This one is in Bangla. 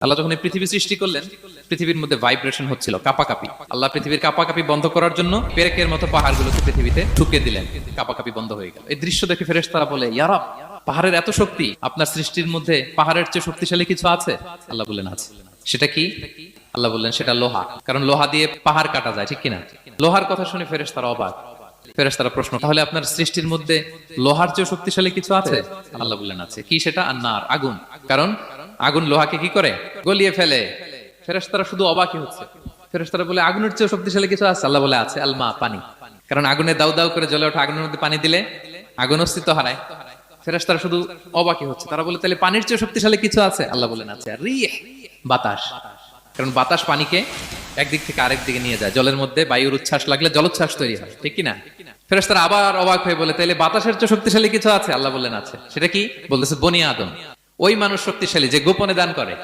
আল্লাহ যখন এই পৃথিবী সৃষ্টি করলেন, পৃথিবীর মধ্যে ভাইব্রেশন হচ্ছিল, কাঁপাকাঁপি। আল্লাহ পৃথিবীর কাঁপাকাঁপি বন্ধ করার জন্য পেরেকের মতো পাহাড়গুলোকে পৃথিবীতে ঢুকে দিলেন, কাঁপাকাঁপি বন্ধ হয়ে গেল। এই দৃশ্য দেখে ফেরেশতারা বলে, ইয়া রাব, পাহাড়ের এত শক্তি, আপনার সৃষ্টির মধ্যে পাহাড়ের চেয়ে শক্তিশালী কিছু আছে? আল্লাহ বললেন আছে। সেটা কি? আল্লাহ বললেন সেটা লোহা, কারণ লোহা দিয়ে পাহাড় কাটা যায়, ঠিক কিনা? লোহার কথা শুনে ফেরেশতারা অবাক। ফেরেশতারা প্রশ্ন, তাহলে আপনার সৃষ্টির মধ্যে লোহার চেয়ে শক্তিশালী কিছু আছে? আল্লাহ বললেন আছে। কি সেটা? আন্নার, আগুন। কারণ আগুন লোহাকে কি করে? গলিয়ে ফেলে। ফেরেশতারা শুধু অবাকই হচ্ছে। ফেরেশতারা বলে, আগুনের চেয়ে শক্তিশালী কিছু আছে? আল্লাহ বলে আছে, আলমা, পানি। কারণ আগুনে দাউ দাউ করে জ্বলে ওঠা আগুনের মধ্যে পানি দিলে আগুন অস্তিত্ব হারায়। ফেরেশতারা শুধু অবাকই হচ্ছে। তারা বলে, তাহলে পানির চেয়ে শক্তিশালী কিছু আছে? আল্লাহ বলেন আছে, রিহ, বাতাস। কারণ বাতাস পানিকে একদিক থেকে আরেক দিকে নিয়ে যায়। জলের মধ্যে বায়ুর উচ্ছ্বাস লাগলে জলোচ্ছ্বাস তৈরি হয়, ঠিক কিনা? ফেরেশতারা আবার অবাক হয়ে বলে, তাইলে বাতাসের চেয়ে শক্তিশালী কিছু আছে? আল্লাহ বললেন আছে। সেটা কি? বলতেছে বনি আদম। ওই মানুষ শক্তিশালী যে গোপনে দান করে।